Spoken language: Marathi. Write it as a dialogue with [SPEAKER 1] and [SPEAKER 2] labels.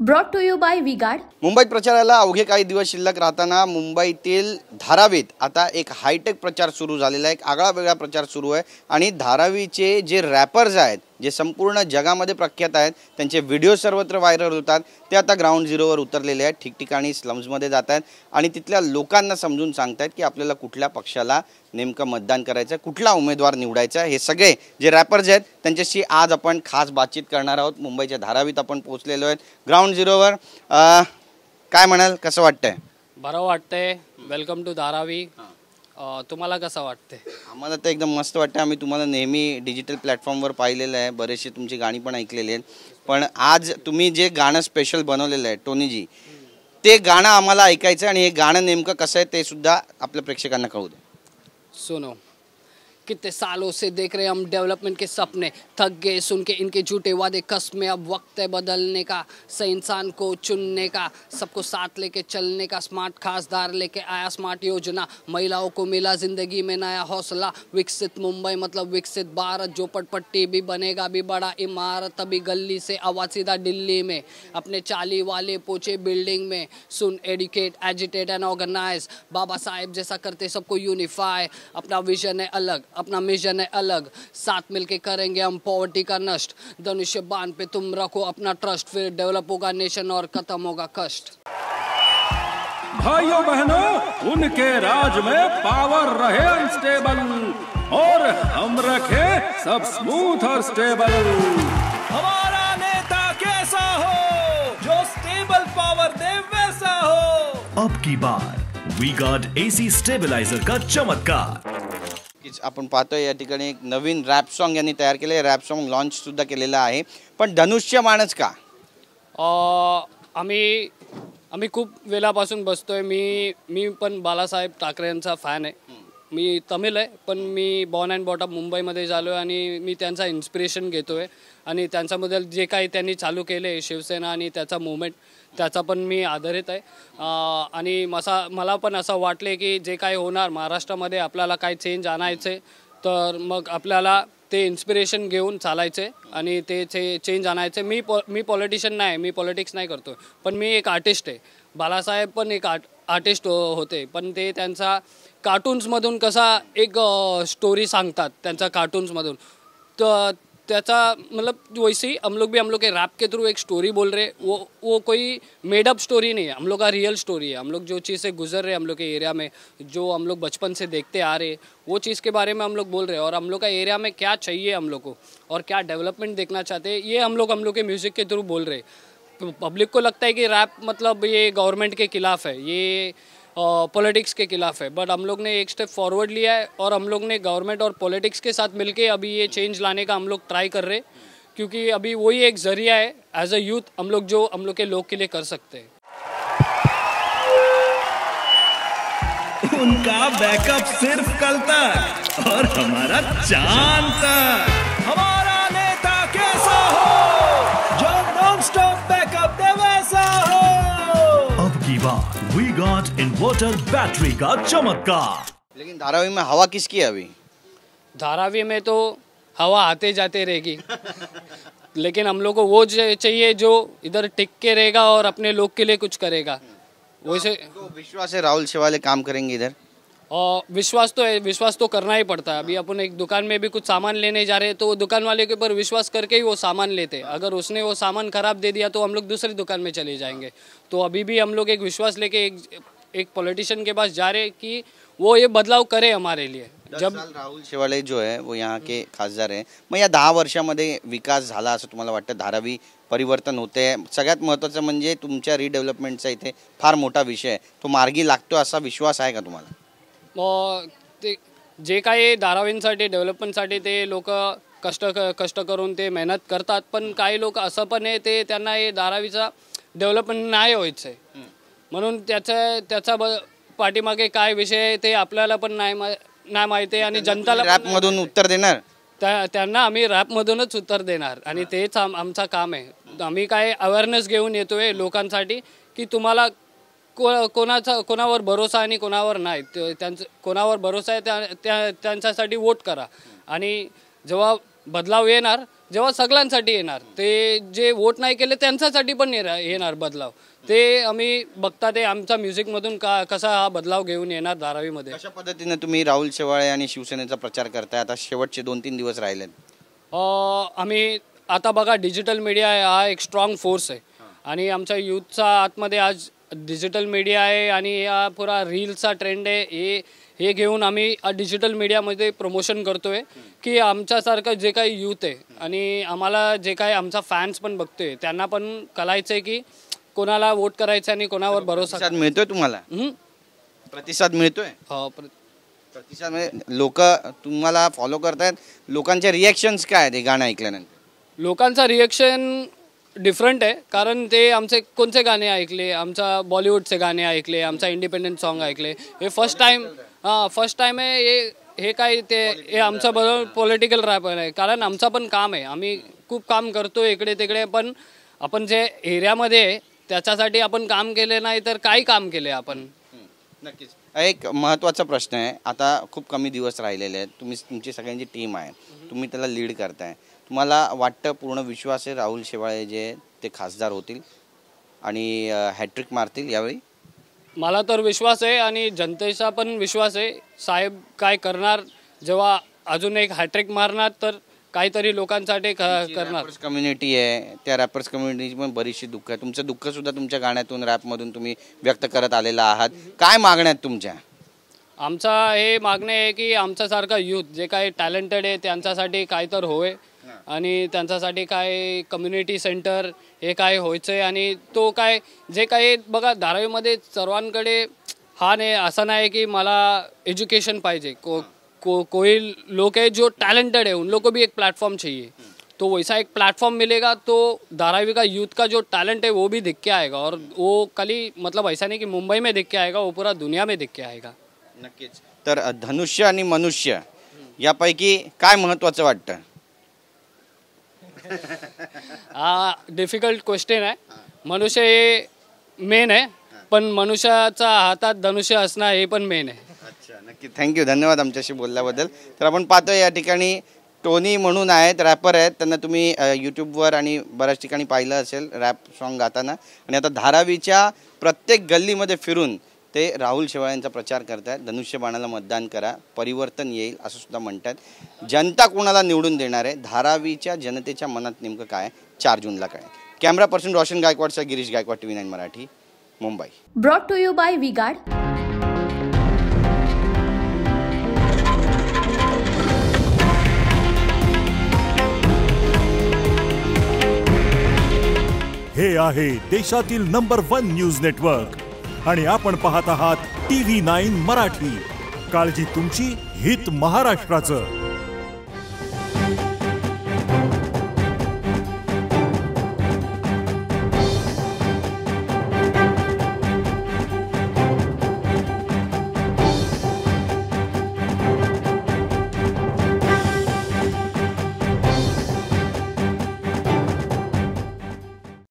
[SPEAKER 1] Brought to you by V-Guard.
[SPEAKER 2] मुंबईत प्रचाराला अवघे काही दिवस शिल्लक राहताना मुंबईतील धारावीत आता एक हायटेक प्रचार सुरू झालेला आहे। एक आगळा वेगळा प्रचार सुरू आहे आणि धारावीचे जे रॅपर्स आहेत, जे संपूर्ण जगामध्ये प्रख्यात आहेत, त्यांचे व्हिडिओ सर्वत्र व्हायरल होतात, ते आता ग्राउंड झिरोवर उतरलेले आहेत। ठिकठिकाणी स्लम्समध्ये जात आहेत आणि तिथल्या लोकांना समजून सांगतायत की आपल्याला कुठल्या पक्षाला नेमकं मतदान करायचं, कुठला उमेदवार निवडायचा। हे सगळे जे रॅपर्स आहेत त्यांच्याशी आज आपण खास बातचीत करणार आहोत। मुंबईच्या धारावीत आपण पोहोचलेलो आहेत ग्राउंड झिरोवर। काय म्हणाल, कसं वाटतंय?
[SPEAKER 3] बरं वाटतंय। Welcome to Dharavi. तुम्हाला कसं वाटतंय?
[SPEAKER 2] आम्हाला तर एकदम मस्त वाटतं। आम्ही तुम्हाला नेहमी डिजिटल प्लॅटफॉर्मवर पाहिलेलं आहे, बरेचसे तुमची गाणी पण ऐकलेली आहेत, पण आज तुम्ही जे गाणं स्पेशल बनवलेलं आहे टोनीजी, ते गाणं आम्हाला ऐकायचं आणि हे गाणं नेमकं कसं आहे ते सुद्धा आपल्या प्रेक्षकांना कळू दे।
[SPEAKER 3] सुनो, कितने सालों से देख रहे हम डेवलपमेंट के सपने, थक गए सुन के इनके झूठे वादे कसमें। अब वक्त है बदलने का, सही इंसान को चुनने का, सबको साथ लेके चलने का। स्मार्ट खासदार लेके आया स्मार्ट योजना, महिलाओं को मिला जिंदगी में नया हौसला। विकसित मुंबई मतलब विकसित भारत, जो पटपट्टी भी बनेगा भी बड़ा इमारत। अभी गली से आवाज सीधा दिल्ली में, अपने चाली वाले पोचे बिल्डिंग में। सुन, educate, agitate end organise, Baba Saheb जैसा करते सबको यूनिफाई। अपना विजन है अलग, अपना मिशन है अलग, साथ मिलके करेंगे हम पॉवर्टी का नष्ट। धनुष्य बाण पे तुम रखो अपना ट्रस्ट, फिर डेवलप होगा नेशन और खत्म होगा कष्ट।
[SPEAKER 4] भाइयों बहनों, उनके राज में पावर रहे अनस्टेबल और हम रखे सब स्मूथ और स्टेबल।
[SPEAKER 5] हमारा नेता कैसा हो, जो स्टेबल पावर दे वैसा हो।
[SPEAKER 6] अब की बार वी गार्ड एसी स्टेबलाइजर का चमत्कार।
[SPEAKER 2] आपण पाहतोय या ठिकाणी एक नवीन रॅप सॉन्ग यांनी तयार केले, रॅप सॉन्ग लॉन्च सुद्धा केलेला आहे, पण धनुष्यबाणच का?
[SPEAKER 3] आम्ही खूप वेळापासून बसतोय। मी पण बाळासाहेब ठाकरे यांचा फॅन आहे। मी तमिळ आहे, पण मी बॉर्न अँड बॉट अप मुंबईमध्ये झालो आहे आणि मी त्यांचा इन्स्पिरेशन घेतोय आणि त्यांच्याबद्दल जे काही त्यांनी चालू केले शिवसेना आणि त्याचा मुवमेंट, त्याचा पण मी आधारित आहे। आणि मला पण असं वाटले की जे काही होणार महाराष्ट्रामध्ये, आपल्याला काही चेंज आणायचे तर मग आपल्याला ते इन्स्पिरेशन घेऊन चालायचे आणि ते चेंज आणायचे। मी पॉलिटिशियन नाही, मी पॉलिटिक्स नाही करतो, पण मी एक आर्टिस्ट आहे। बाळासाहेब पण एक आर्टिस्ट होते, पण ते त्यांचा कार्टून्समधून कसा एक स्टोरी सांगतात त्यांचा कार्टून्समधून, तर त्याचा मतलब वैसे ही हम लोग के रैप के थ्रू एक स्टोरी बोल रहे। वो कोई मेड अप स्टोरी नहीं है, हम लोग का रियल स्टोरी है। हम लोग जो चीज़ से गुजर रहे हम लोग के एरिया में, जो हम लोग बचपन से देखते आ रहे, वो चीज़ के बारे में हम लोग बोल रहे हैं। और हम लोग का एरिया में क्या चाहिए हम लोग को और क्या डेवलपमेंट देखना चाहते हैं, ये हम लोग के म्यूज़िक के थ्रू बोल रहे। पब्लिक को लगता है कि रैप मतलब ये गवर्नमेंट के खिलाफ़ है, ये पॉलिटिक्स के खिलाफ है, बट हम लोग ने एक स्टेप फॉरवर्ड लिया है और हम लोग ने गवर्नमेंट और पॉलिटिक्स के साथ मिलके अभी ये चेंज लाने का हम लोग ट्राई कर रहे, क्योंकि अभी वही एक जरिया है एज अ यूथ हम लोग के लोग के लिए कर सकते हैं।
[SPEAKER 6] उनका बैकअप सिर्फ कल तक और हमारा चांद तक।
[SPEAKER 5] हमारा नेता कैसा हो, जो नॉन स्टॉप बैकअप दे वैसा हो।
[SPEAKER 6] अब की बार वी गॉट इन्वर्टर बैटरी का चमत्कार।
[SPEAKER 2] लेकिन धारावी में हवा किसकी है अभी?
[SPEAKER 3] धारावी में तो हवा आते जाते रहेगी, लेकिन हम लोग को वो चाहिए जो इधर टिक के रहेगा और अपने लोग के लिए कुछ करेगा। वैसे
[SPEAKER 2] तो विश्वास है राहुल शेवाले काम करेंगे इधर?
[SPEAKER 3] और विश्वास तो है, विश्वास तो करना ही पड़ता है। अभी अपन एक दुकान में भी कुछ सामान लेने जा रहे हैं तो वो दुकान वाले के ऊपर विश्वास करके ही वो सामान लेते हैं। अगर उसने वो सामान खराब दे दिया तो हम लोग दूसरी दुकान में चले जाएंगे। तो अभी भी हम लोग एक विश्वास लेके एक पॉलिटिशियन के पास जा रहे कि वो ये बदलाव करे हमारे लिए।
[SPEAKER 2] जब राहुल शेवाले जो है वो यहाँ के खासदार हैं, मग या 10 वर्षामध्ये विकास झाला असं तुम्हाला वाटतं? धारावी परिवर्तन होते? सगळ्यात महत्त्वाचं म्हणजे तुमच्या रिडेव्हलपमेंटचा इथे फार मोठा विषय आहे, तो मार्गी लागतो असा विश्वास आहे का तुम्हाला?
[SPEAKER 3] ते जे काही धारावींसाठी डेव्हलपमेंटसाठी ते लोक कष्ट करून ते मेहनत करतात, पण काही लोक असं पण आहे ते त्यांना हे धारावीचा डेव्हलपमेंट नाही व्हायचं आहे, म्हणून त्याचा पाठीमागे काय विषय आहे ते आपल्याला पण नाही माहिती आहे आणि जनताला
[SPEAKER 2] रॅपमधून उत्तर देणार
[SPEAKER 3] त्यांना आम्ही रॅपमधूनच उत्तर देणार आणि तेच आमचा काम आहे। आम्ही काय अवेअरनेस घेऊन येतोय लोकांसाठी की तुम्हाला कोणावर भरोसा आणि कोणावर नाही, त्यांचं कोणावर भरोसा आहे त्यांच्यासाठी वोट करा आणि जेव्हा बदलाव येणार जेव्हा सगळ्यांसाठी येणार, ते जे वोट नाही केले त्यांच्यासाठी पण येणार बदलाव. ते आम्ही बघता ते आमच्या म्युझिकमधून कसा हा बदलाव घेऊन येणार धारावीमध्ये.
[SPEAKER 2] कशा पद्धतीने तुम्ही राहुल शेवाळे आणि शिवसेनेचा प्रचार करताय? आता शेवटचे 2-3 दिवस राहिलेत.
[SPEAKER 3] आम्ही आता बघा, डिजिटल मीडिया हा एक स्ट्रॉंग फोर्स आहे आणि आमच्या यूथचा आतमध्ये आज डिजिटल मीडिया आहे आणि हा पुरा रील्सचा ट्रेंड आहे. हे घेऊन आम्ही डिजिटल मीडियामध्ये प्रमोशन करतोय की आमच्यासारखं जे काही यूथ आहे आणि आम्हाला जे काही आमचा फॅन्स पण बघतोय त्यांना पण कळायचं आहे की कोणाला वोट करायचं आणि कोणावर भरोसा.
[SPEAKER 2] मिळतोय तुम्हाला? प्रतिसाद मिळतोय?
[SPEAKER 3] हो,
[SPEAKER 2] प्रतिसाद म्हणजे लोक तुम्हाला फॉलो करतायत. लोकांचे रिॲक्शन्स काय आहेत हे गाणं ऐकल्यानंतर?
[SPEAKER 3] लोकांचा रिॲक्शन डिफरंट आहे, कारण ते आमचे कोणते गाणे ऐकले, आमचा बॉलिवूडचे गाणे ऐकले, आमचा इंडिपेंडंट सॉन्ग ऐकले. हे फर्स्ट टाइम आहे. हे काय ते आमचा बरोबर पॉलिटिकल रॅपर आहे, कारण आमचं पण काम आहे. आम्ही खूप काम करतो इकडे तिकडे, पण आपण जे एरियामध्ये आहे त्याच्यासाठी आपण काम केले नाही तर काय काम केले आपण.
[SPEAKER 2] नक्कीच. एक महत्त्वाचा प्रश्न आहे. आता खूप कमी दिवस राहिलेले आहेत. तुमची सगळ्यांची टीम आहे, तुम्ही त्याला लीड करताय. तुम्हाला वाटतं, पूर्ण विश्वास आहे राहुल शेवाळे जे ते खासदार होतील आणि हॅट्रिक मारतील यावेळी?
[SPEAKER 3] मला तर विश्वास आहे आणि जनतेचा पण विश्वास आहे. साहेब काय करणार, जेव्हा अजून एक हॅट्रिक मारणार तर काहीतरी लोकांसाठी करणार.
[SPEAKER 2] कम्युनिटी आहे, त्या रॅपर्स कम्युनिटीची पण बरीचशी दुःख आहे. तुमचं दुःख सुद्धा तुमच्या गाण्यातून, रॅपमधून तुम्ही व्यक्त करत आलेला आहात. काय मागण्या आहेत तुमच्या?
[SPEAKER 3] आमचा हे मागणे आहे की आमच्यासारखा यूथ जे काही टॅलेंटेड आहे त्यांच्यासाठी काय तर होय आणि त्यांच्यासाठी काय कम्युनिटी सेंटर हे काय व्हायचं आहे. आणि तो काय जे काही बघा, धारावीमध्ये सर्वांकडे हा नाही असं नाही की मला एज्युकेशन पाहिजे. कोई लोग है जो टैलेंटेड है, उन लोग को भी एक प्लेटफॉर्म चाहिए. तो वैसा एक प्लेटफॉर्म मिलेगा तो धारावी का यूथ का जो टैलेंट है वो भी दिख के आएगा. और वो कल ही मतलब ऐसा नहीं कि मुंबई में दिख के आएगा, वो पूरा दुनिया में दिख के आएगा.
[SPEAKER 2] नक्कीच. तर धनुष्य आणि मनुष्य यापैकी काय महत्त्वाचं वाटतं?
[SPEAKER 3] हा डिफिकल्ट क्वेश्चन आहे. मनुष्य हे मेन आहे, पण मनुष्याच्या हातात धनुष्य असणं हे पण मेन आहे.
[SPEAKER 2] अच्छा, नक्की. थँक्यू, धन्यवाद आमच्याशी बोलल्याबद्दल. तर आपण पाहतोय या ठिकाणी टोनी म्हणून आहेत, रॅपर आहेत. त्यांना तुम्ही यूट्यूबवर आणि बऱ्याच ठिकाणी पाहिलं असेल रॅप सॉन्ग गाताना. आणि आता धारावीच्या प्रत्येक गल्लीमध्ये फिरून ते राहुल शेवाळ्यांचा प्रचार करतात. धनुष्यबाणाला मतदान करा, परिवर्तन येईल असं सुद्धा म्हणतात. जनता कोणाला निवडून देणार आहे, धारावीच्या जनतेच्या मनात नेमकं काय, 4 जूनला काय. कॅमेरा पर्सन रोशन गायकवाडचा Girish Gaikwad, TV9 Marathi, Mumbai.
[SPEAKER 1] Brought to you by V-Guard.
[SPEAKER 6] हे आहे देशातील नंबर 1 न्यूज नेटवर्क आणि आपण पाहत आहात TV9 मराठी. काळजी तुमची, हित महाराष्ट्राचं.